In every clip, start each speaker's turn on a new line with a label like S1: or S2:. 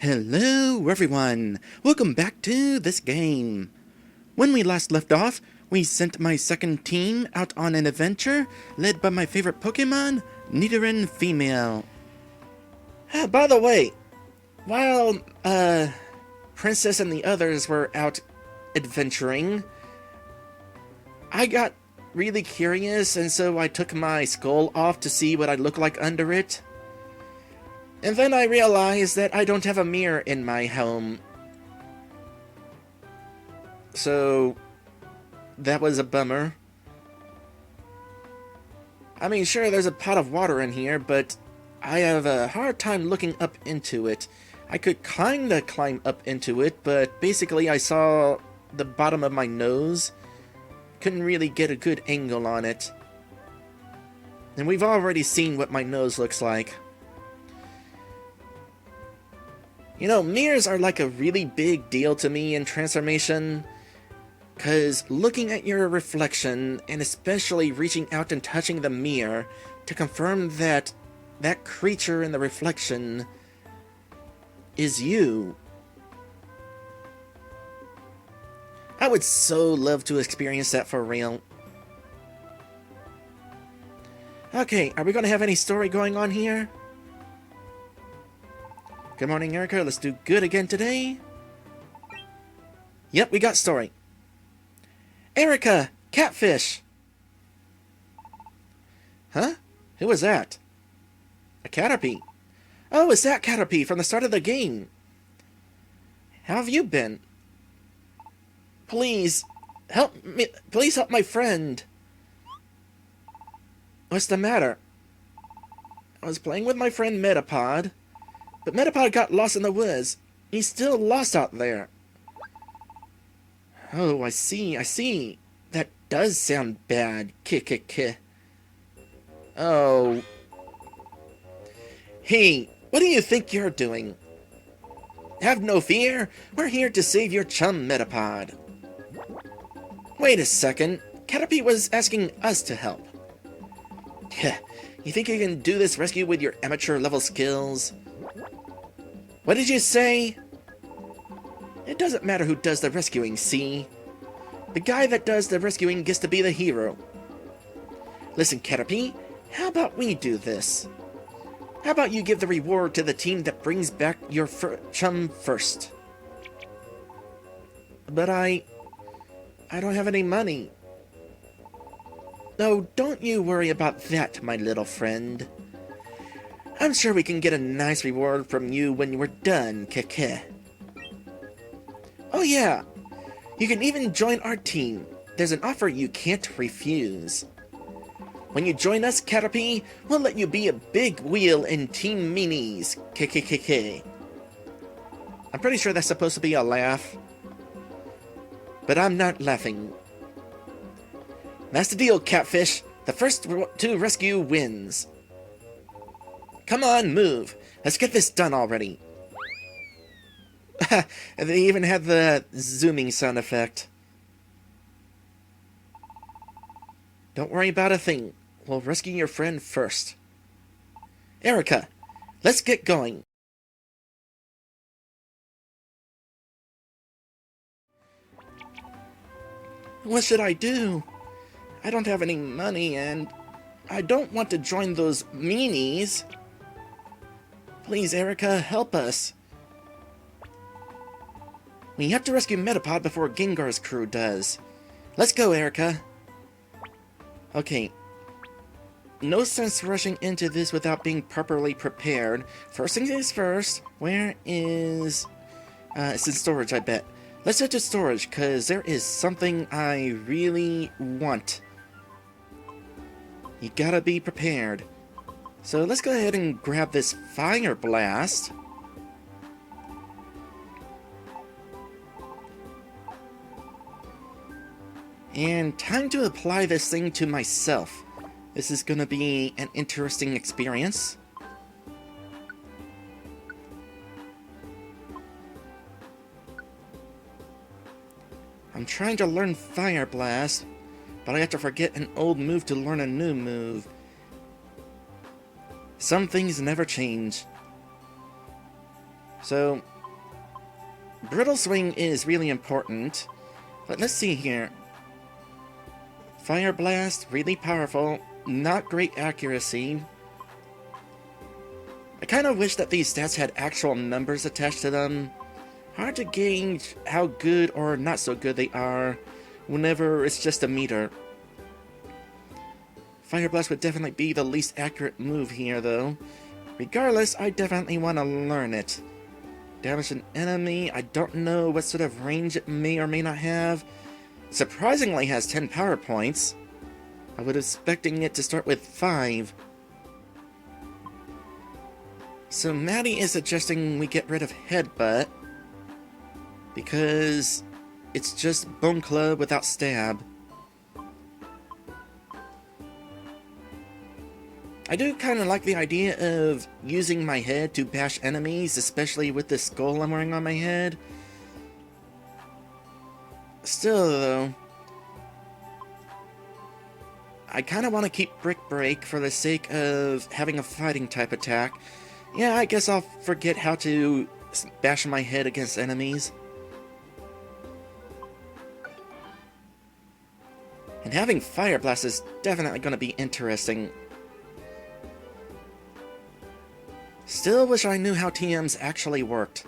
S1: Hello everyone! Welcome back to this game. When we last left off, we sent my second team out on an adventure led by my favorite Pokemon, Nidoran Female. By the way, while Princess and the others were out adventuring, I got really curious, and so I took my skull off to see what I'd look like under it. And then I realized that I don't have a mirror in my home. So that was a bummer. I mean, sure, there's a pot of water in here, but I have a hard time looking up into it. I could kinda climb up into it, but basically I saw the bottom of my nose. Couldn't really get a good angle on it. And we've already seen what my nose looks like. You know, mirrors are like a really big deal to me in transformation, because looking at your reflection, and especially reaching out and touching the mirror to confirm that that creature in the reflection is you. I would so love to experience that for real. Okay, are we going to have any story going on here? Good morning, Erica. Let's do good again today. Yep, we got story. Erica! Catfish! Huh? Who was that? A Caterpie. Oh, it's that Caterpie from the start of the game. How have you been? Please, help me. Please help my friend. What's the matter? I was playing with my friend Metapod. But Metapod got lost in the woods. He's still lost out there. Oh, I see. That does sound bad. Oh. Hey, what do you think you're doing? Have no fear. We're here to save your chum, Metapod. Wait a second. Caterpie was asking us to help. You think you can do this rescue with your amateur level skills? What did you say? It doesn't matter who does the rescuing, see? The guy that does the rescuing gets to be the hero. Listen, Caterpie, how about we do this? How about you give the reward to the team that brings back your chum first? But I don't have any money. No, don't you worry about that, my little friend. I'm sure we can get a nice reward from you when we're done, keke. Oh yeah, you can even join our team. There's an offer you can't refuse. When you join us, Caterpie, we'll let you be a big wheel in Team Minis, keke. I'm pretty sure that's supposed to be a laugh. But I'm not laughing. That's the deal, Catfish. The first to rescue wins. Come on, move. Let's get this done already. And they even had the zooming sound effect. Don't worry about a thing. We'll rescue your friend first. Erica, let's get going. What should I do? I don't have any money, and I don't want to join those meanies. Please, Erica, help us. We have to rescue Metapod before Gengar's crew does. Let's go, Erica. Okay. No sense rushing into this without being properly prepared. First thing is first. Where is... it's in storage, I bet. Let's head to storage, because there is something I really want. You gotta be prepared. So let's go ahead and grab this Fire Blast. And time to apply this thing to myself. This is gonna be an interesting experience. I'm trying to learn Fire Blast, but I have to forget an old move to learn a new move. Some things never change. So, Brittle Swing is really important. But let's see here. Fire Blast, really powerful. Not great accuracy. I kind of wish that these stats had actual numbers attached to them. Hard to gauge how good or not so good they are whenever it's just a meter. Fire Blast would definitely be the least accurate move here, though. Regardless, I definitely want to learn it. Damage an enemy, I don't know what sort of range it may or may not have. Surprisingly has 10 power points. I was expecting it to start with 5. So Maddie is suggesting we get rid of Headbutt, because it's just Bone Club without Stab. I do kind of like the idea of using my head to bash enemies, especially with the skull I'm wearing on my head. Still, though, I kind of want to keep Brick Break for the sake of having a fighting type attack. Yeah, I guess I'll forget how to bash my head against enemies. And having Fire Blast is definitely going to be interesting. Still wish I knew how TMs actually worked.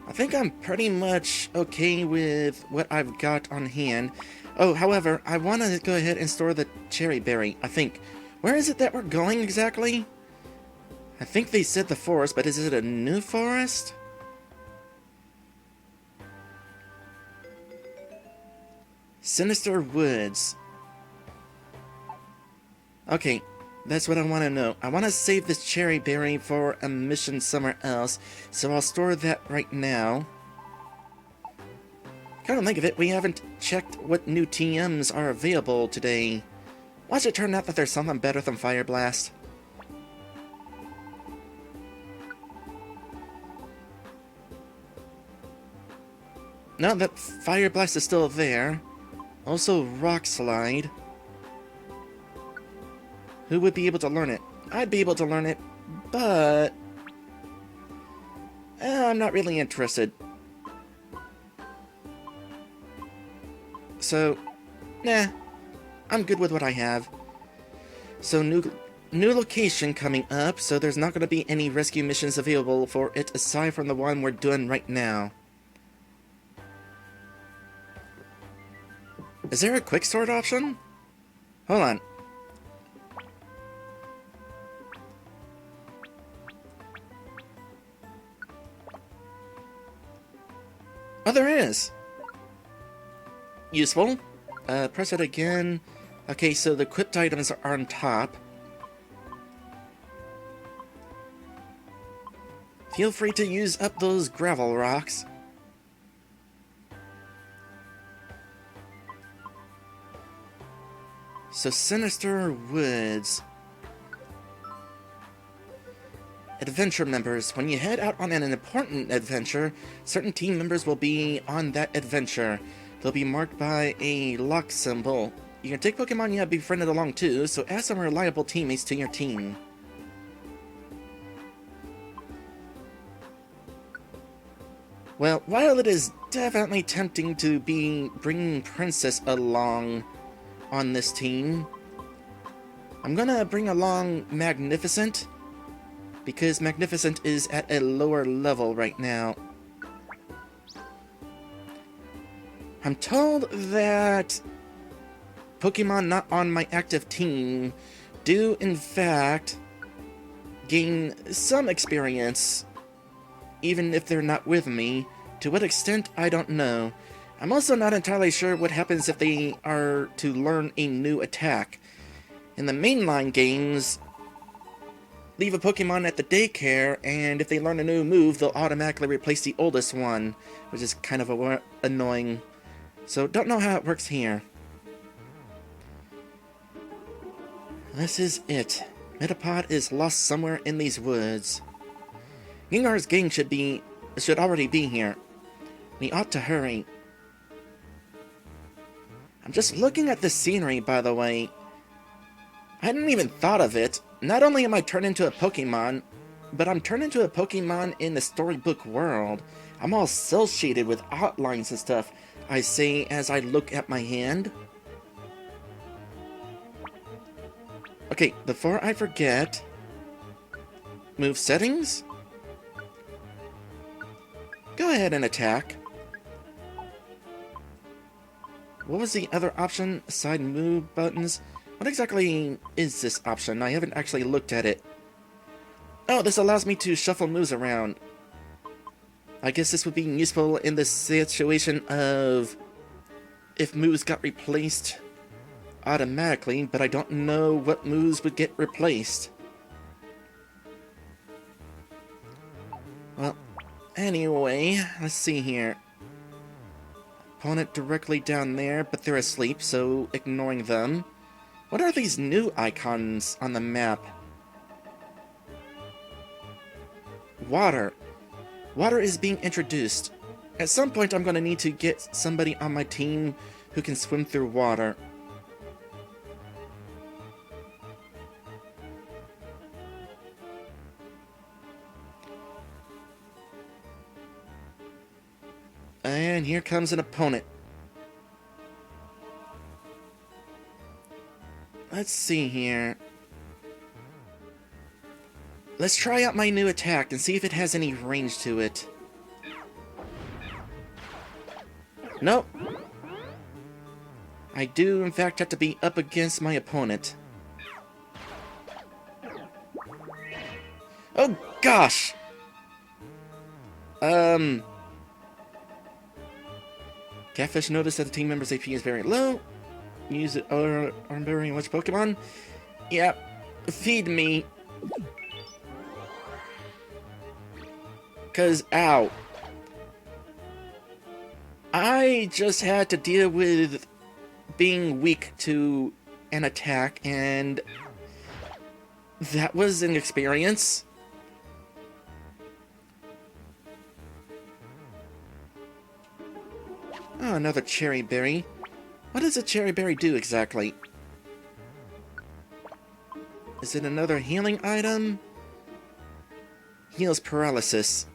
S1: I think I'm pretty much okay with what I've got on hand. Oh, however, I want to go ahead and store the Cherry Berry, I think. Where is it that we're going exactly? I think they said the forest, but is it a new forest? Sinister Woods. Okay, that's what I want to know. I want to save this Cherry Berry for a mission somewhere else, so I'll store that right now. Come to think of it, we haven't checked what new TMs are available today. Watch it turn out that there's something better than Fire Blast. No, that Fire Blast is still there. Also, Rock Slide. Who would be able to learn it? I'd be able to learn it, but I'm not really interested. So, nah, I'm good with what I have. So, new location coming up, so there's not going to be any rescue missions available for it aside from the one we're doing right now. Is there a quick sort option? Hold on. Oh, there is! Useful. Press it again. Okay, so the equipped items are on top. Feel free to use up those gravel rocks. So, Sinister Woods. Adventure members. When you head out on an important adventure, certain team members will be on that adventure. They'll be marked by a lock symbol. You can take Pokemon you have befriended along too, so add some reliable teammates to your team. Well, while it is definitely tempting to be bringing Princess along on this team, I'm gonna bring along Magnificent, because Magnificent is at a lower level right now. I'm told that Pokemon not on my active team do in fact gain some experience even if they're not with me. To what extent, I don't know. I'm also not entirely sure what happens if they are to learn a new attack. In the mainline games, leave a Pokemon at the daycare, and if they learn a new move, they'll automatically replace the oldest one, which is kind of annoying. So, don't know how it works here. This is it. Metapod is lost somewhere in these woods. Gengar's gang should already be here. We ought to hurry. I'm just looking at the scenery, by the way. I hadn't even thought of it. Not only am I turned into a Pokemon, but I'm turned into a Pokemon in the storybook world. I'm all cel-shaded with outlines and stuff, I say as I look at my hand. Okay, before I forget... Move settings? Go ahead and attack. What was the other option? Side move buttons? What exactly is this option? I haven't actually looked at it. Oh, this allows me to shuffle moves around. I guess this would be useful in the situation of if moves got replaced automatically, but I don't know what moves would get replaced. Well, anyway, let's see here. Opponent directly down there, but they're asleep, so ignoring them. What are these new icons on the map? Water. Water is being introduced. At some point, I'm going to need to get somebody on my team who can swim through water. And here comes an opponent. Let's see here. Let's try out my new attack and see if it has any range to it. Nope. I do, in fact, have to be up against my opponent. Oh, gosh! Catfish noticed that the team member's AP is very low. Use it arm bearing which Pokemon? Yeah, feed me. Cause, ow. I just had to deal with being weak to an attack, and that was an experience. Oh, another cherry berry. What does a cherry berry do exactly? Is it another healing item? Heals paralysis.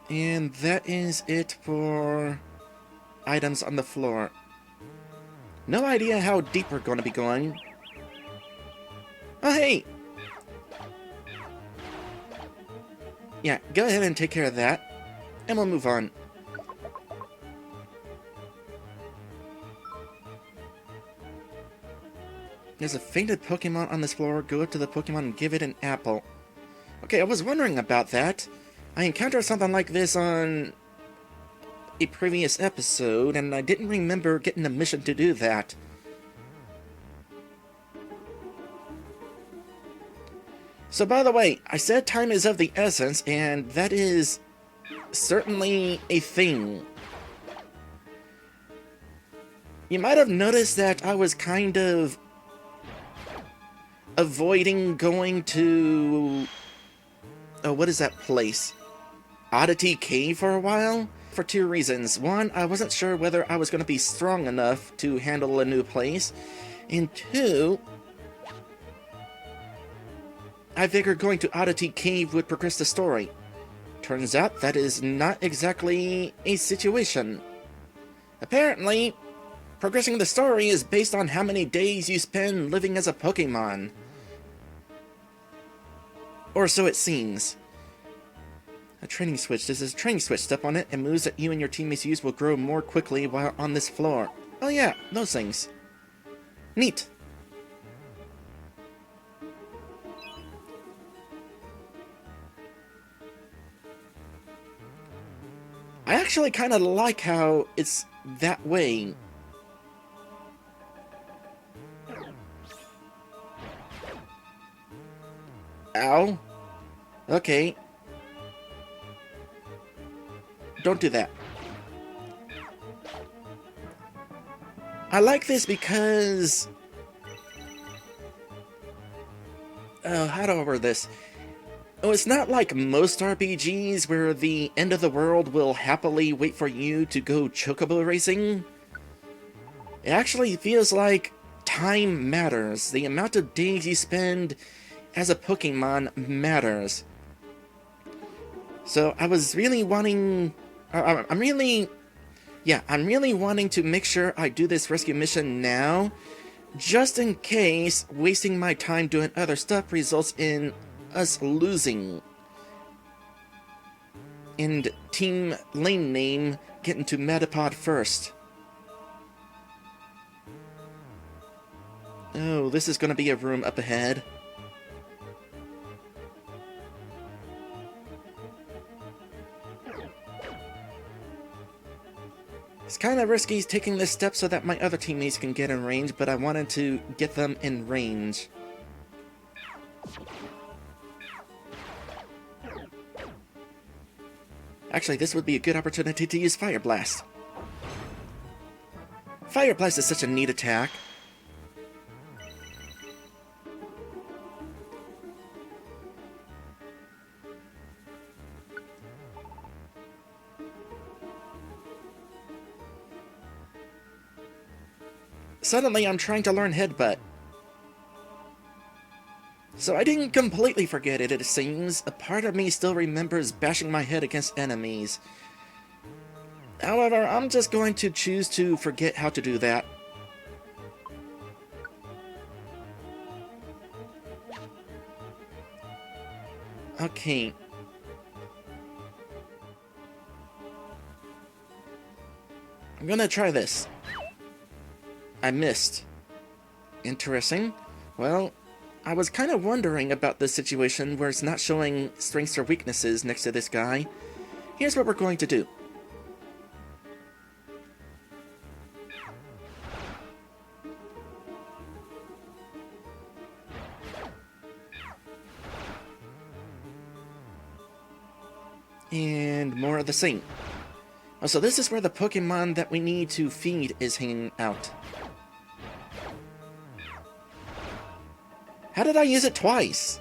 S1: And that is it for items on the floor. No idea how deep we're going to be going. Oh, hey! Yeah, go ahead and take care of that. And we'll move on. There's a fainted Pokemon on this floor. Go up to the Pokemon and give it an apple. Okay, I was wondering about that. I encountered something like this on a previous episode, and I didn't remember getting a mission to do that. So, by the way, I said time is of the essence, and that is certainly a thing. You might have noticed that I was kind of avoiding going to... Oh, what is that place? Oddity Cave for a while? For two reasons. One, I wasn't sure whether I was going to be strong enough to handle a new place. And two, I figured going to Oddity Cave would progress the story. Turns out that is not exactly a situation. Apparently, progressing the story is based on how many days you spend living as a Pokemon. Or so it seems. A training switch. This is a training switch. Step on it, and moves that you and your teammates use will grow more quickly while on this floor. Oh yeah, those things. Neat. I actually kind of like how it's that way. Ow. Okay. Don't do that. I like this because... how do I word this? Oh, it's not like most RPGs where the end of the world will happily wait for you to go chocobo racing. It actually feels like time matters. The amount of days you spend as a Pokemon matters. So I was really wanting... I'm really wanting to make sure I do this rescue mission now, just in case wasting my time doing other stuff results in us losing. And Team Lane Name getting to Metapod first. Oh, this is going to be a room up ahead. It's kind of risky taking this step so that my other teammates can get in range, but I wanted to get them in range. Actually, this would be a good opportunity to use Fire Blast. Fire Blast is such a neat attack. Suddenly, I'm trying to learn Headbutt. So I didn't completely forget it, it seems. A part of me still remembers bashing my head against enemies. However, I'm just going to choose to forget how to do that. Okay. I'm gonna try this. I missed. Interesting. Well, I was kind of wondering about this situation where it's not showing strengths or weaknesses next to this guy. Here's what we're going to do. And more of the same. Oh, so this is where the Pokemon that we need to feed is hanging out. How did I use it twice?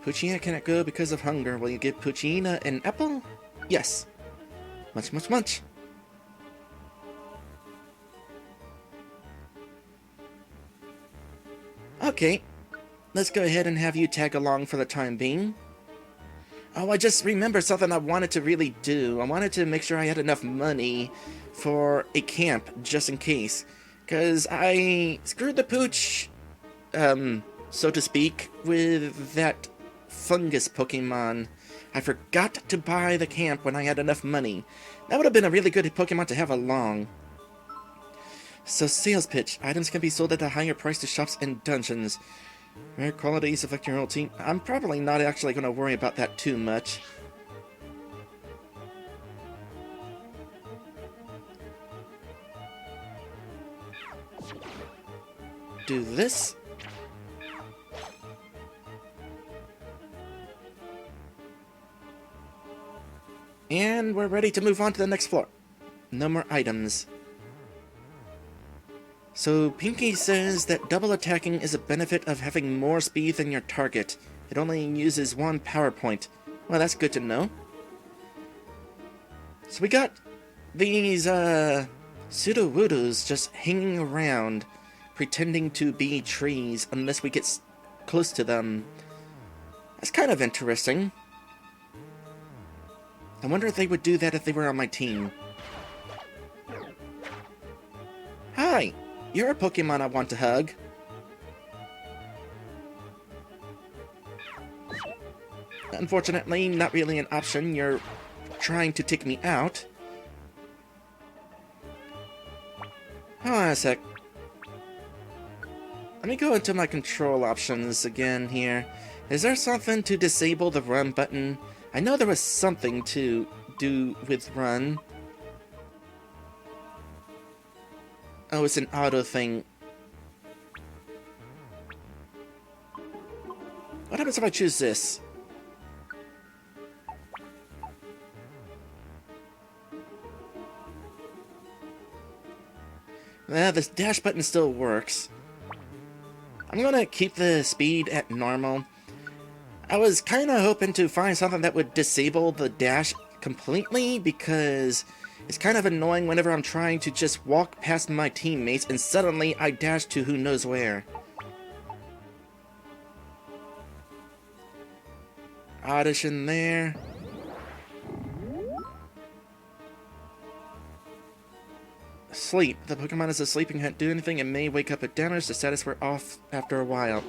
S1: Poochyena cannot go because of hunger. Will you give Poochyena an apple? Yes. Munch, munch, munch. Okay. Let's go ahead and have you tag along for the time being. Oh, I just remembered something I wanted to really do. I wanted to make sure I had enough money for a camp, just in case. Because I screwed the pooch, so to speak, with that fungus Pokemon. I forgot to buy the camp when I had enough money. That would have been a really good Pokemon to have along. So, sales pitch. Items can be sold at a higher price to shops and dungeons. Rare qualities affect your whole team. I'm probably not actually going to worry about that too much. Do this. And we're ready to move on to the next floor. No more items. So, Pinky says that double attacking is a benefit of having more speed than your target. It only uses one power point. Well, that's good to know. So we got these, Sudowoodos just hanging around, pretending to be trees unless we get close to them. That's kind of interesting. I wonder if they would do that if they were on my team. Hi! You're a Pokemon I want to hug. Unfortunately, not really an option. You're trying to take me out. Hold on a sec. Let me go into my control options again here. Is there something to disable the run button? I know there was something to do with run. Oh, it's an auto thing. What happens if I choose this? Well, this dash button still works. I'm gonna keep the speed at normal. I was kind of hoping to find something that would disable the dash completely, because it's kind of annoying whenever I'm trying to just walk past my teammates and suddenly I dash to who knows where. Oddish in there. Sleep. The Pokemon is asleep and can't do anything and may wake up at damage. The status wear off after a while.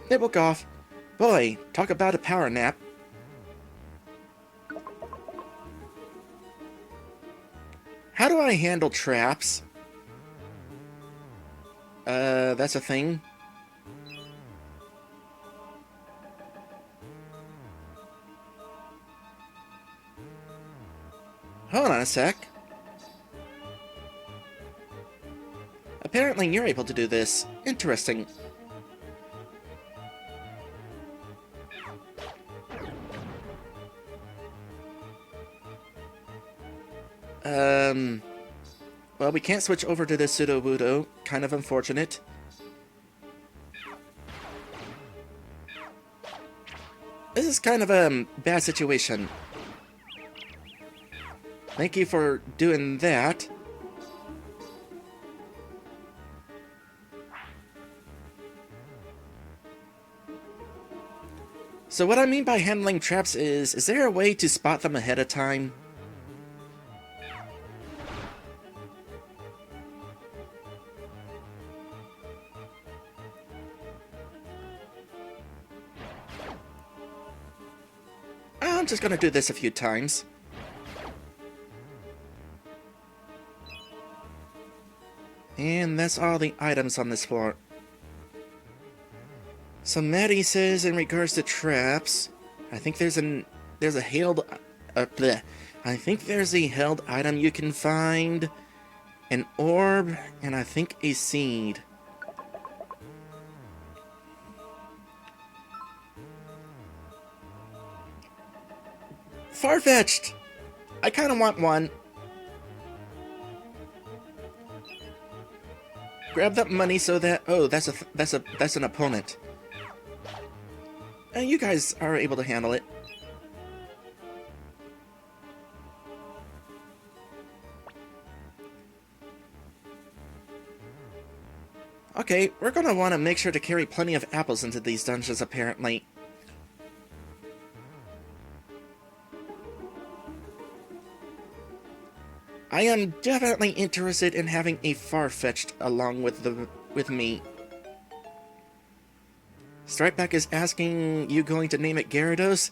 S1: It woke off. Boy, talk about a power nap. How do I handle traps? That's a thing. Hold on a sec. Apparently you're able to do this. Interesting. Well, we can't switch over to the Sudowoodo. Kind of unfortunate. This is kind of a bad situation. Thank you for doing that. So what I mean by handling traps is there a way to spot them ahead of time? I'm just gonna do this a few times. And that's all the items on this floor. So Maddie says in regards to traps, I think there's a held I think there's a held item you can find, an orb, and I think a seed. Far-fetched! I kind of want one. Grab that money so that... Oh, that's an opponent. You guys are able to handle it. Okay, we're gonna want to make sure to carry plenty of apples into these dungeons, apparently. I am definitely interested in having a Farfetch'd along with me. Stripeback is asking you going to name it Gyarados?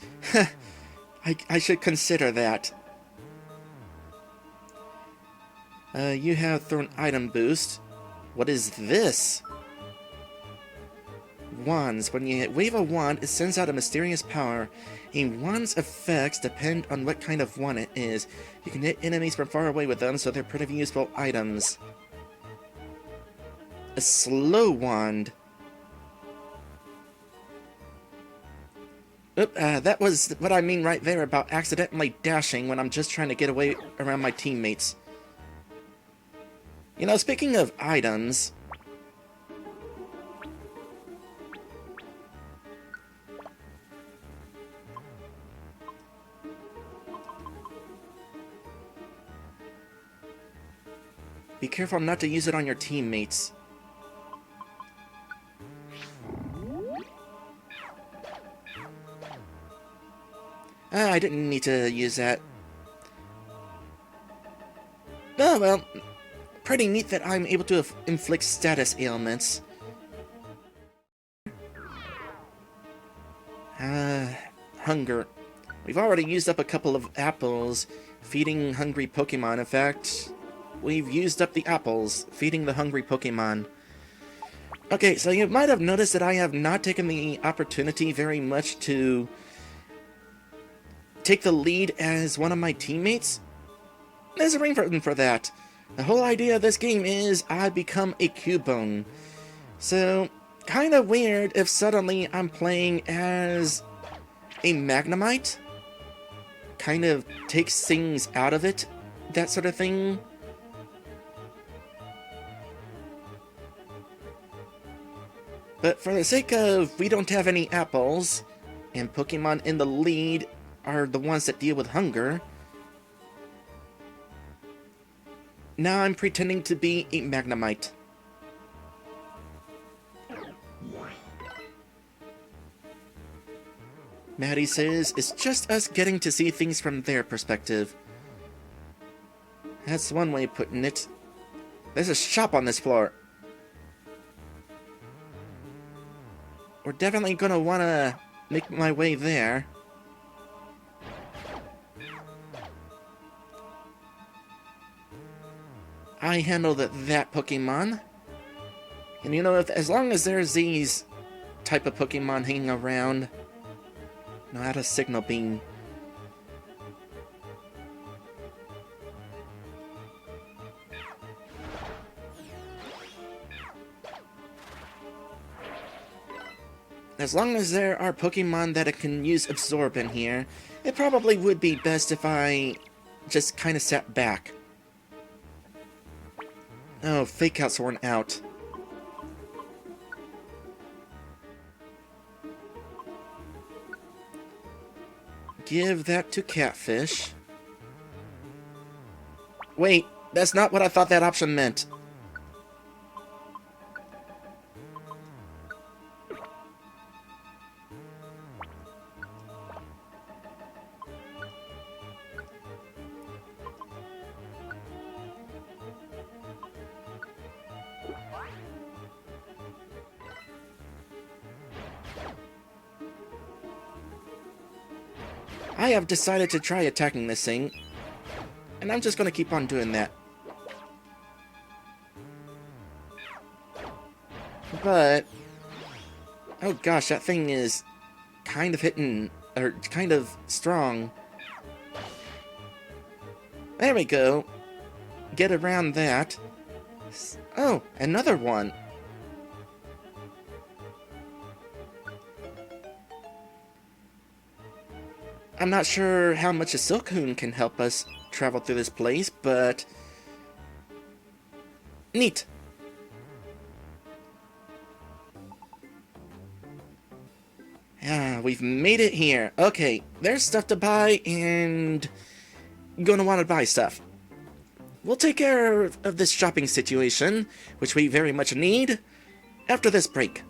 S1: I should consider that. You have thrown item boost. What is this? Wands. When you wave a wand, it sends out a mysterious power. A wand's effects depend on what kind of wand it is. You can hit enemies from far away with them, so they're pretty useful items. A slow wand. Oop, that was what I mean right there about accidentally dashing when I'm just trying to get away around my teammates. You know, speaking of items... be careful not to use it on your teammates. I didn't need to use that. Oh, well, pretty neat that I'm able to inflict status ailments. Hunger. We've already used up a couple of apples feeding hungry Pokemon. In fact, we've used up the apples feeding the hungry Pokemon. Okay, so you might have noticed that I have not taken the opportunity very much to take the lead as one of my teammates. There's a reason for that. The whole idea of this game is I become a Cubone. So, kind of weird if suddenly I'm playing as a Magnemite. Kind of takes things out of it, that sort of thing. But for the sake of we don't have any apples, and Pokemon in the lead are the ones that deal with hunger, now I'm pretending to be a Magnemite. Maddie says it's just us getting to see things from their perspective. That's one way of putting it. There's a shop on this floor. We're definitely gonna wanna make my way there. I handled that Pokemon. And you know, as long as there's these type of Pokemon hanging around, know how to signal beam. As long as there are Pokemon that it can use Absorb in here, it probably would be best if I just kind of sat back. Oh, Fake Out's worn out. Give that to Catfish. Wait, that's not what I thought that option meant. I have decided to try attacking this thing, and I'm just going to keep on doing that. But, oh gosh, that thing is kind of hitting, or kind of strong. There we go. Get around that. Oh, another one. I'm not sure how much a Silcoon can help us travel through this place, but neat. Ah, we've made it here. Okay, there's stuff to buy, and gonna want to buy stuff. We'll take care of this shopping situation, which we very much need, after this break.